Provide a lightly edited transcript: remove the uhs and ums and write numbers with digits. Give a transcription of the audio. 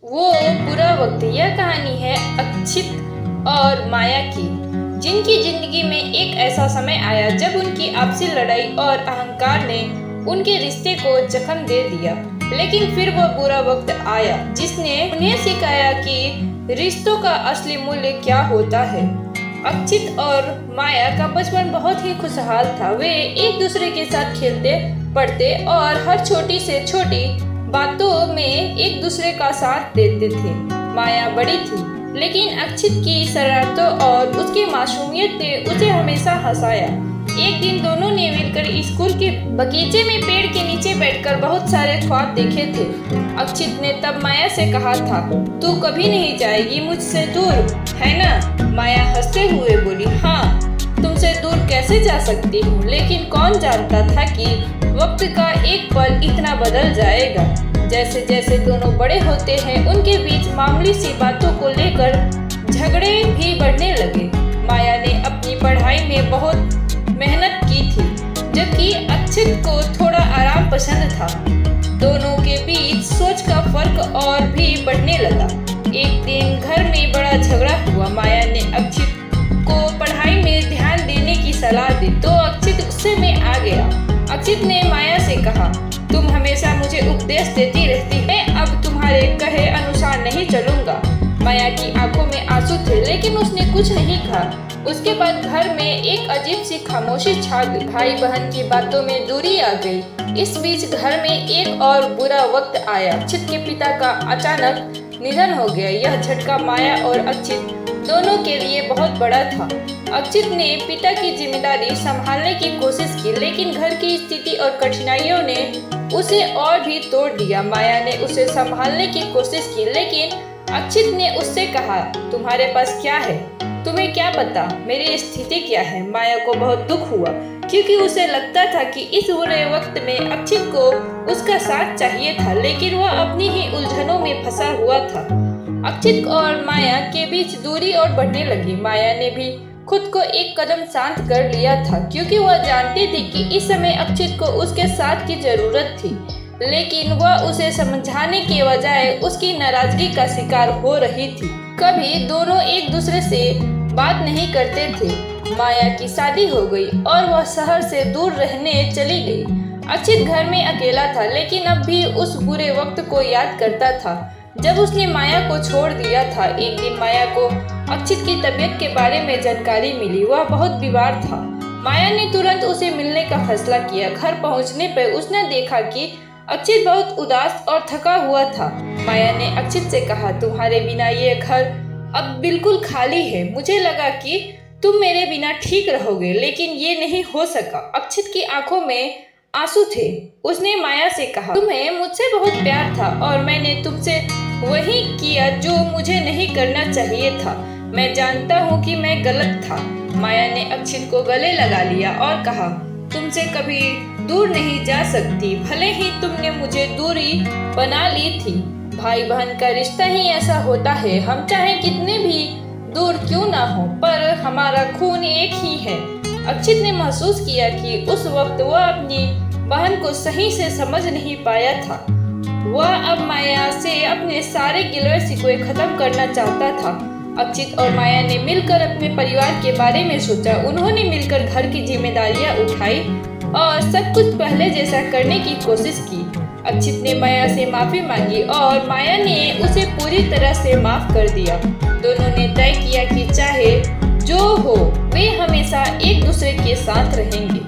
वो बुरा वक्त। यह कहानी है अक्षित और माया की, जिनकी जिंदगी में एक ऐसा समय आया जब उनकी आपसी लड़ाई और अहंकार ने उनके रिश्ते को जख्म दे दिया। लेकिन फिर वह बुरा वक्त आया जिसने उन्हें सिखाया कि रिश्तों का असली मूल्य क्या होता है। अक्षित और माया का बचपन बहुत ही खुशहाल था। वे एक दूसरे के साथ खेलते, पढ़ते और हर छोटी से छोटी बातों में एक दूसरे का साथ देते थे। माया बड़ी थी, लेकिन अक्षित की शरारतों और उसकी मासूमियत ने उसे हमेशा हंसाया। एक दिन दोनों ने मिलकर स्कूल के बगीचे में पेड़ के नीचे बैठकर बहुत सारे ख्वाब देखे थे। अक्षित ने तब माया से कहा था, तू कभी नहीं जाएगी मुझसे दूर, है ना? माया हंसते हुए बोली, हाँ, तुमसे दूर कैसे जा सकती हूँ। लेकिन कौन जानता था कि वक्त का एक पल इतना बदल जाएगा। जैसे जैसे दोनों बड़े होते हैं, उनके बीच मामूली सी बातों को लेकर झगड़े भी बढ़ने लगे। माया ने अपनी पढ़ाई में बहुत मेहनत की थी, जबकि अक्षित को थोड़ा आराम पसंद था। दोनों के बीच सोच का फर्क और भी बढ़ने लगा। एक दिन घर में बड़ा झगड़ा हुआ। माया ने अक्षित को पढ़ाई में ध्यान देने की सलाह दी तो अक्षित गुस्से में आ गया। अक्षित ने माया से कहा, तुम हमेशा मुझे उपदेश देती रहती है, अब तुम्हारे कहे अनुसार नहीं चलूंगा। माया की आंखों में आंसू थे, लेकिन उसने कुछ नहीं कहा। उसके बाद घर में एक अजीब सी खामोशी छा गई। भाई बहन की बातों में दूरी आ गई। इस बीच घर में एक और बुरा वक्त आया। अक्षित के पिता का अचानक निधन हो गया। यह झटका माया और अक्षित दोनों के लिए बहुत बड़ा था। अक्षित ने पिता की जिम्मेदारी संभालने की कोशिश की, लेकिन घर की स्थिति और कठिनाइयों ने उसे और भी तोड़ दिया। माया ने उसे संभालने की कोशिश की, लेकिन अक्षित ने उससे कहा, तुम्हारे पास क्या है? तुम्हें क्या पता मेरी स्थिति क्या है? माया को बहुत दुख हुआ, क्योंकि उसे लगता था कि इस बुरे वक्त में अक्षित को उसका साथ चाहिए था, लेकिन वह अपनी ही उलझनों में फंसा हुआ था। अक्षित और माया के बीच दूरी और बढ़ने लगी। माया ने भी खुद को एक कदम शांत कर लिया था, क्योंकि वह जानती थी कि इस समय अक्षित को उसके साथ की जरूरत थी, लेकिन वह उसे समझाने के बजाय उसकी नाराजगी का शिकार हो रही थी। कभी दोनों एक दूसरे से बात नहीं करते थे। माया की शादी हो गई और वह शहर से दूर रहने चली गई। अक्षित घर में अकेला था, लेकिन अब भी उस बुरे वक्त को याद करता था जब उसने माया को छोड़ दिया था। एक दिन माया को अक्षित की तबीयत के बारे में जानकारी मिली। वह बहुत बीमार था। माया ने तुरंत उसे मिलने का फैसला किया। घर पहुंचने पर उसने देखा कि अक्षित बहुत उदास और थका हुआ था। माया ने अक्षित से कहा, तुम्हारे बिना ये घर अब बिल्कुल खाली है। मुझे लगा कि तुम मेरे बिना ठीक रहोगे, लेकिन ये नहीं हो सका। अक्षित की आंखों में आंसू थे। उसने माया से कहा, तुम्हें मुझसे बहुत प्यार था और मैंने तुमसे वही किया जो मुझे नहीं करना चाहिए था। मैं जानता हूँ कि मैं गलत था। माया ने अक्षित को गले लगा लिया और कहा, तुमसे कभी दूर नहीं जा सकती, भले ही तुमने मुझे दूरी बना ली थी। भाई बहन का रिश्ता ही ऐसा होता है। हम चाहे कितने भी दूर क्यों ना हो, पर हमारा खून एक ही है। अक्षित ने महसूस किया कि उस वक्त वह अपनी बहन को सही से समझ नहीं पाया था। वह अब माया से अपने सारे गिले शिकवे खत्म करना चाहता था। अक्षित और माया ने मिलकर अपने परिवार के बारे में सोचा। उन्होंने मिलकर घर की जिम्मेदारियां उठाई और सब कुछ पहले जैसा करने की कोशिश की। अक्षित ने माया से माफी मांगी और माया ने उसे पूरी तरह से माफ कर दिया। दोनों ने तय किया कि चाहे जो हो, वे हमेशा एक दूसरे के साथ रहेंगे।